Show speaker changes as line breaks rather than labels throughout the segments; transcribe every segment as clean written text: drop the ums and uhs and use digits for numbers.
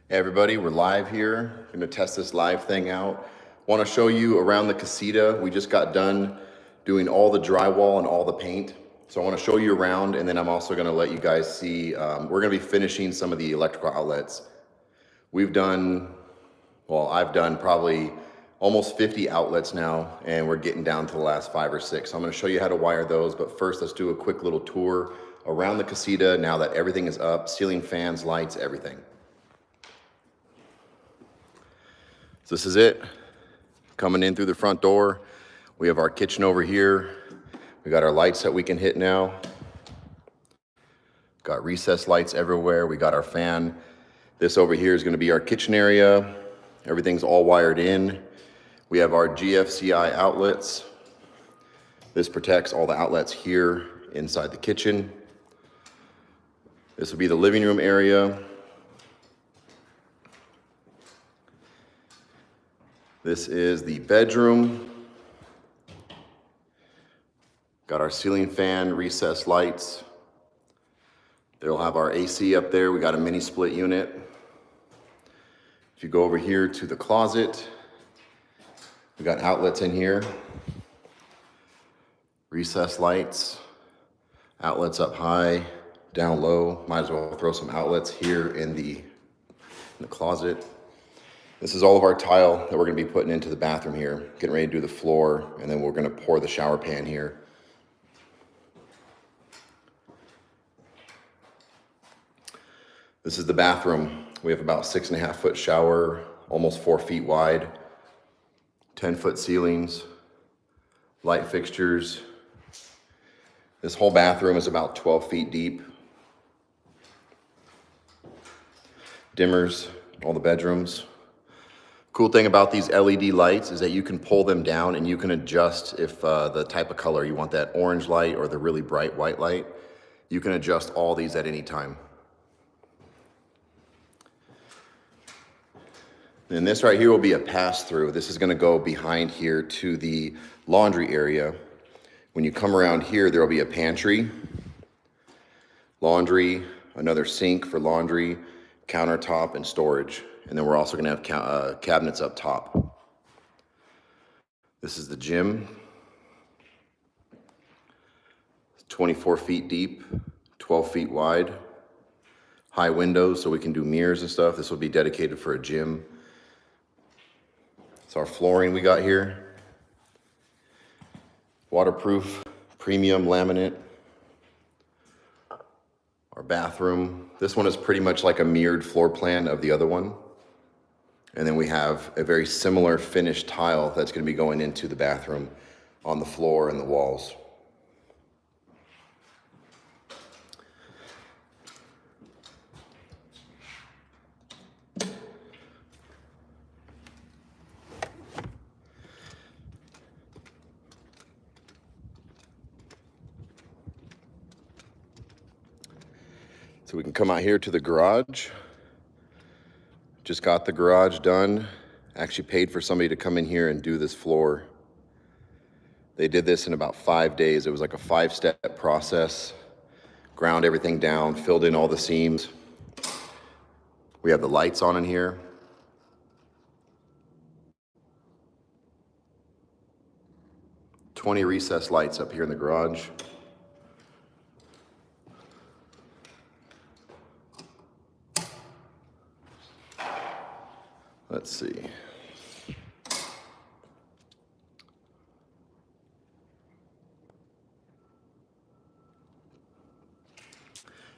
Hey everybody, we're live here. Gonna test this live thing out. Want to show you around the casita. We just got done doing all the drywall and all the paint. So I want to show you around, and then I'm also gonna let you guys see, we're gonna be finishing some of the electrical outlets. I've done probably almost 50 outlets now, and we're getting down to the last 5 or 6. So I'm gonna show you how to wire those, but first let's do a quick little tour around the casita now that everything is up, ceiling fans, lights, everything. So this is it, coming in through the front door. We have our kitchen over here. We got our lights that we can hit now. Got recessed lights everywhere. We got our fan. This over here is gonna be our kitchen area. Everything's all wired in. We have our GFCI outlets. This protects all the outlets here inside the kitchen. This will be the living room area. This is the bedroom. Got our ceiling fan, recessed lights. They'll have our AC up there. We got a mini split unit. If you go over here to the closet, we got outlets in here. Recessed lights, outlets up high, down low. Might as well throw some outlets here in the closet. This is all of our tile that we're gonna be putting into the bathroom here. Getting ready to do the floor, and then we're gonna pour the shower pan here. This is the bathroom. We have about 6.5 foot shower, almost 4 feet wide, 10-foot ceilings, light fixtures. This whole bathroom is about 12 feet deep. Dimmers, all the bedrooms. Cool thing about these LED lights is that you can pull them down and you can adjust if the type of color you want, that orange light or the really bright white light. You can adjust all these at any time. And this right here will be a pass-through. This is gonna go behind here to the laundry area. When you come around here, there will be a pantry, laundry, another sink for laundry, countertop, and storage. And then we're also gonna have cabinets up top. This is the gym. 24 feet deep, 12 feet wide. High windows so we can do mirrors and stuff. This will be dedicated for a gym. It's our flooring we got here. Waterproof, premium laminate. Our bathroom. This one is pretty much like a mirrored floor plan of the other one. And then we have a very similar finished tile that's going to be going into the bathroom on the floor and the walls. So we can come out here to the garage. Just got the garage done. Actually paid for somebody to come in here and do this floor. They did this in about 5 days. It was like a 5-step process. Ground everything down, filled in all the seams. We have the lights on in here. $20 recessed lights up here in the garage. Let's see.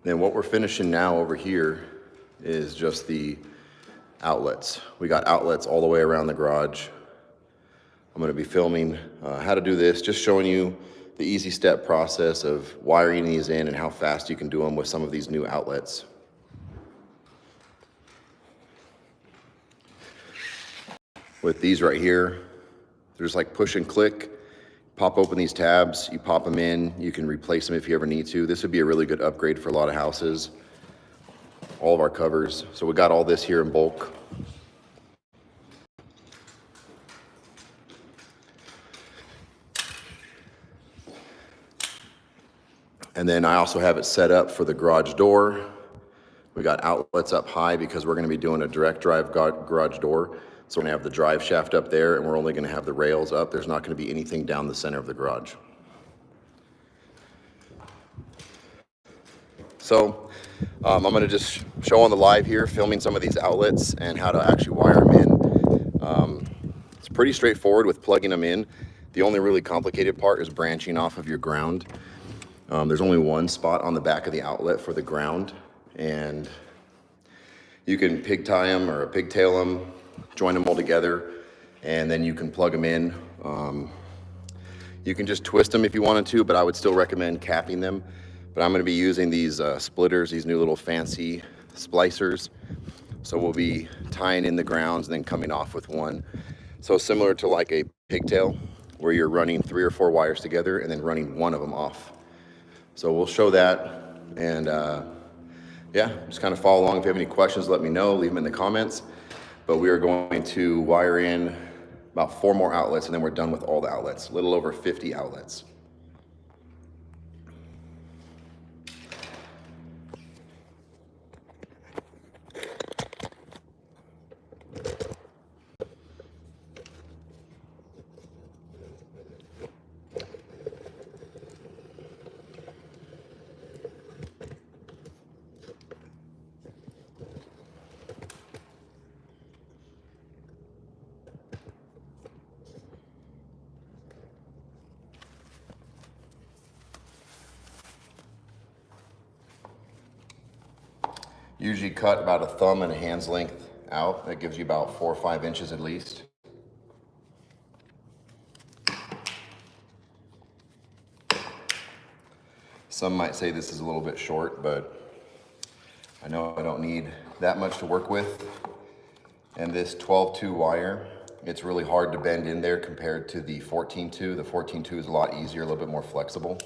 Then what we're finishing now over here is just the outlets. We got outlets all the way around the garage. I'm gonna be filming how to do this, just showing you the easy step process of wiring these in and how fast you can do them with some of these new outlets. With these right here, they're just like push and click. Pop open these tabs, you pop them in, you can replace them if you ever need to. This would be a really good upgrade for a lot of houses. All of our covers. So we got all this here in bulk. And then I also have it set up for the garage door. We got outlets up high because we're going to be doing a direct drive garage door. So we're going to have the drive shaft up there, and we're only going to have the rails up. There's not going to be anything down the center of the garage. So I'm going to just show on the live here, filming some of these outlets and how to actually wire them in. It's pretty straightforward with plugging them in. The only really complicated part is branching off of your ground. There's only one spot on the back of the outlet for the ground, and you can pig tie them or pigtail them, join them all together, and then you can plug them in. You can just twist them if you wanted to, but I would still recommend capping them. But I'm going to be using these splitters, these new little fancy splicers. So we'll be tying in the grounds and then coming off with one. So similar to like a pigtail, where you're running 3 or 4 wires together and then running one of them off. So we'll show that, and yeah, just kind of follow along. If you have any questions, let me know, leave them in the comments. But we are going to wire in about 4 more outlets, and then we're done with all the outlets, a little over 50 outlets. Usually cut about a thumb and a hand's length out. That gives you about 4 or 5 inches at least. Some might say this is a little bit short, but I know I don't need that much to work with. And this 12-2 wire, it's really hard to bend in there compared to the 14-2. The 14-2 is a lot easier, a little bit more flexible.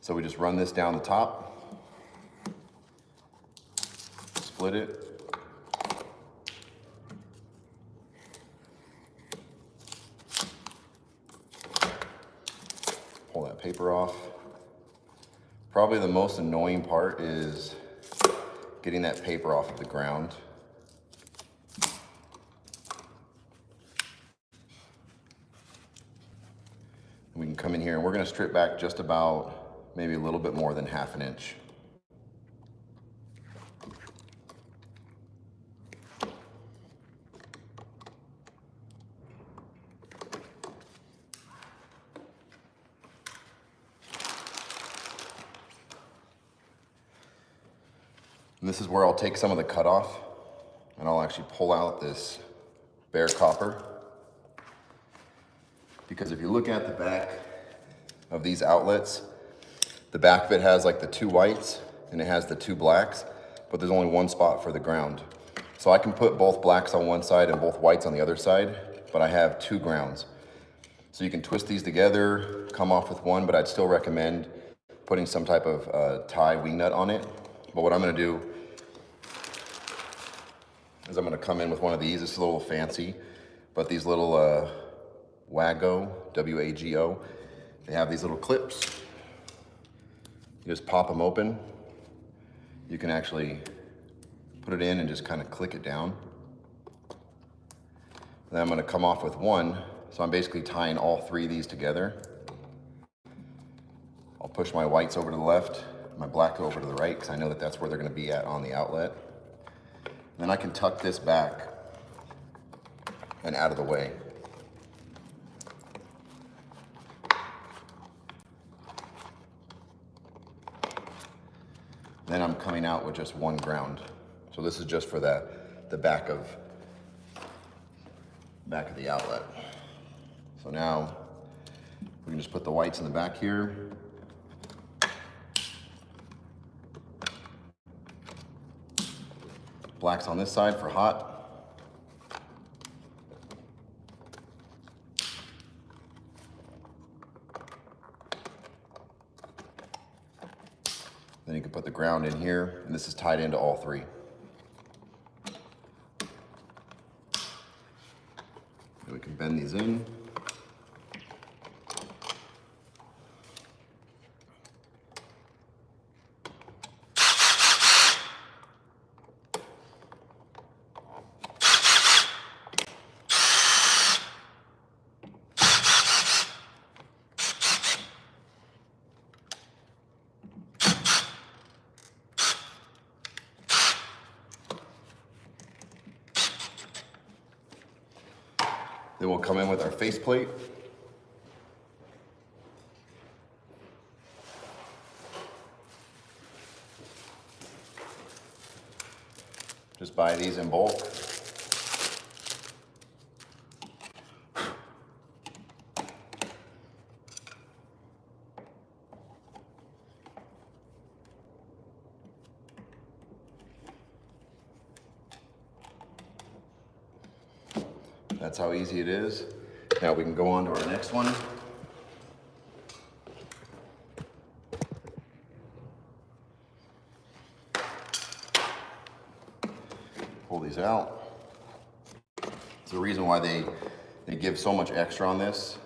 So we just run this down the top. Split it. Pull that paper off. Probably the most annoying part is getting that paper off of the ground. We can come in here and we're going to strip back just about maybe a little bit more than 1/2 inch. And this is where I'll take some of the cutoff and I'll actually pull out this bare copper. Because if you look at the back of these outlets, the back of it has like the 2 whites and it has the 2 blacks, but there's only one spot for the ground. So I can put both blacks on one side and both whites on the other side, but I have 2 grounds. So you can twist these together, come off with one, but I'd still recommend putting some type of tie wing nut on it. But what I'm gonna do is I'm gonna come in with one of these. This is a little fancy, but these little Wago, W-A-G-O, they have these little clips. You just pop them open. You can actually put it in and just kind of click it down. Then I'm gonna come off with one, so I'm basically tying all 3 of these together. I'll push my whites over to the left, my black over to the right, because I know that that's where they're gonna be at on the outlet. Then I can tuck this back and out of the way. Then I'm coming out with just one ground. So this is just for the back of the outlet. So now we can just put the whites in the back here. Blacks on this side for hot. Then you can put the ground in here, and this is tied into all 3. And we can bend these in. Then we'll come in with our faceplate. Just buy these in bulk. That's how easy it is. Now we can go on to our next one. Pull these out. It's the reason why they give so much extra on this.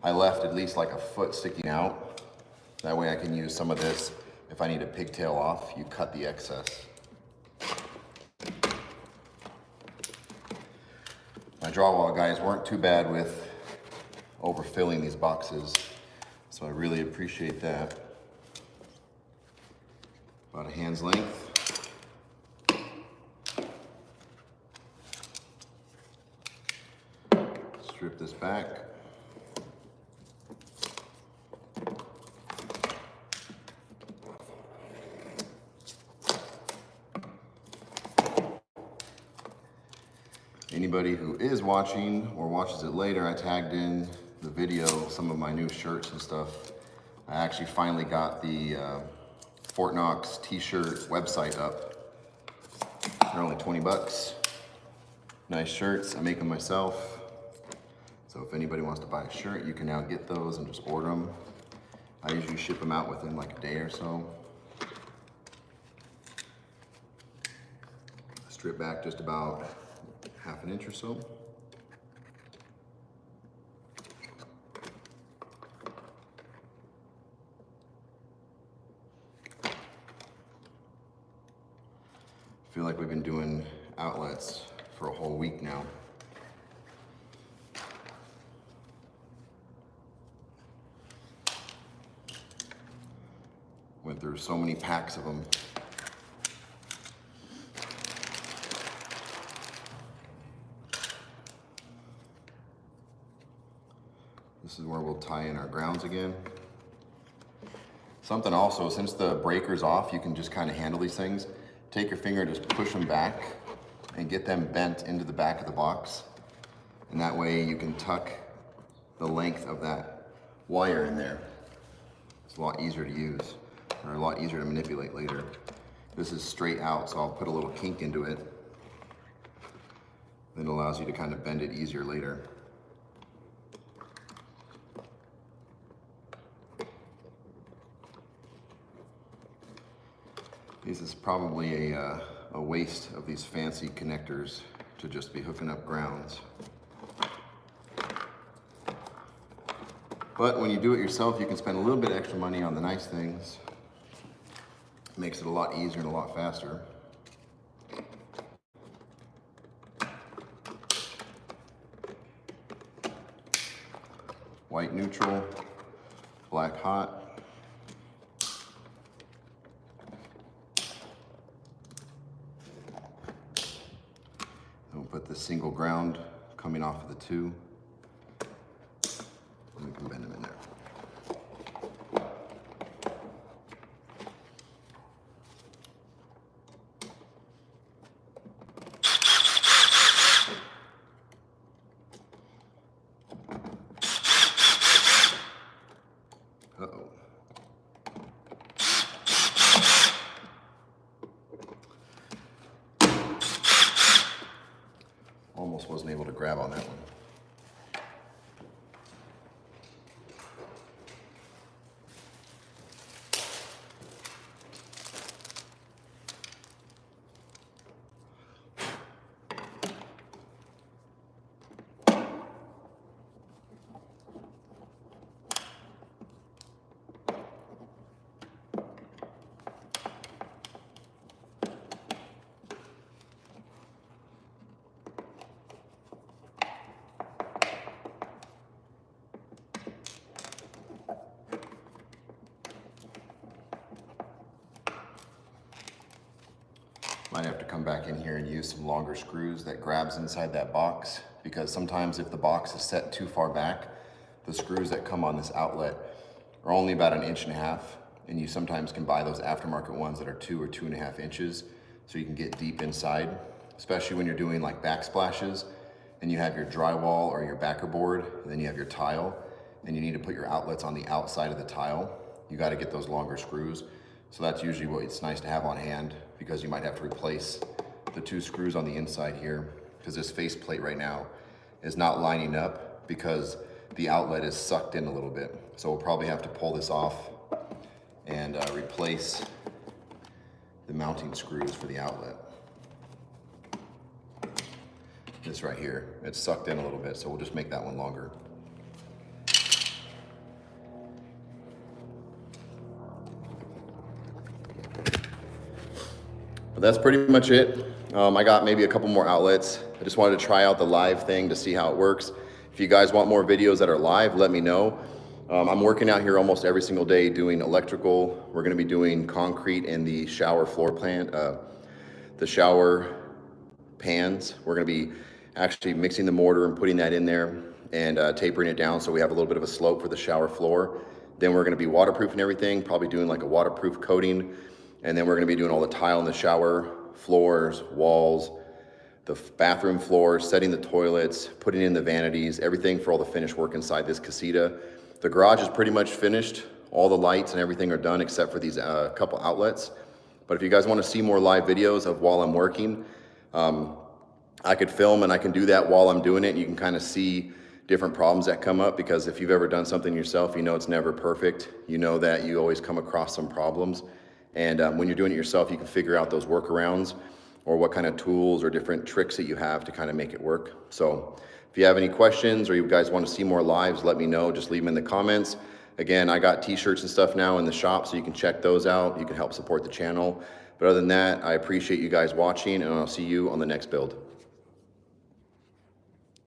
I left at least like a foot sticking out. That way I can use some of this. If I need a pigtail off, you cut the excess. My drywall guys weren't too bad with overfilling these boxes, so I really appreciate that. About a hand's length. Strip this back. Anybody who is watching or watches it later, I tagged in the video some of my new shirts and stuff. I actually finally got the Fort Knox t-shirt website up. They're only 20 bucks. Nice shirts, I make them myself. So if anybody wants to buy a shirt, you can now get those and just order them. I usually ship them out within like a day or so. Strip back just about half an inch or so. I feel like we've been doing outlets for a whole week now. Went through so many packs of them. This is where we'll tie in our grounds again. Something also, since the breaker's off, you can just kind of handle these things. Take your finger, just push them back and get them bent into the back of the box. And that way you can tuck the length of that wire in there. It's a lot easier to use, or a lot easier to manipulate later. This is straight out, so I'll put a little kink into it. Then it allows you to kind of bend it easier later. This is probably a waste of these fancy connectors to just be hooking up grounds. But when you do it yourself, you can spend a little bit extra money on the nice things. It makes it a lot easier and a lot faster. White neutral, black hot. We'll put the single ground coming off of the two. And we can bend them in there. Uh-oh. Almost wasn't able to grab on that one. Might have to come back in here and use some longer screws that grabs inside that box, because sometimes if the box is set too far back, the screws that come on this outlet are only about 1.5 inches, and you sometimes can buy those aftermarket ones that are 2 or 2.5 inches, so you can get deep inside, especially when you're doing like backsplashes and you have your drywall or your backer board, and then you have your tile, and you need to put your outlets on the outside of the tile. You got to get those longer screws. So that's usually what it's nice to have on hand, because you might have to replace the 2 screws on the inside here, because this faceplate right now is not lining up because the outlet is sucked in a little bit. So we'll probably have to pull this off and replace the mounting screws for the outlet. This right here, it's sucked in a little bit, so we'll just make that one longer. But that's pretty much it. I got maybe a couple more outlets. I just wanted to try out the live thing to see how it works. If you guys want more videos that are live, let me know. I'm working out here almost every single day doing electrical. We're gonna be doing concrete in the shower floor plan, the shower pans. We're gonna be actually mixing the mortar and putting that in there and tapering it down so we have a little bit of a slope for the shower floor. Then we're gonna be waterproofing everything, probably doing like a waterproof coating. And then we're gonna be doing all the tile in the shower, floors, walls, the bathroom floors, setting the toilets, putting in the vanities, everything for all the finished work inside this casita. The garage is pretty much finished. All the lights and everything are done except for these couple outlets. But if you guys wanna see more live videos of while I'm working, I could film and I can do that while I'm doing it. You can kind of see different problems that come up, because if you've ever done something yourself, you know it's never perfect. You know that you always come across some problems. And when you're doing it yourself, you can figure out those workarounds or what kind of tools or different tricks that you have to kind of make it work. So if you have any questions or you guys want to see more lives, let me know. Just leave them in the comments. Again, I got t-shirts and stuff now in the shop, so you can check those out. You can help support the channel. But other than that, I appreciate you guys watching, and I'll see you on the next build.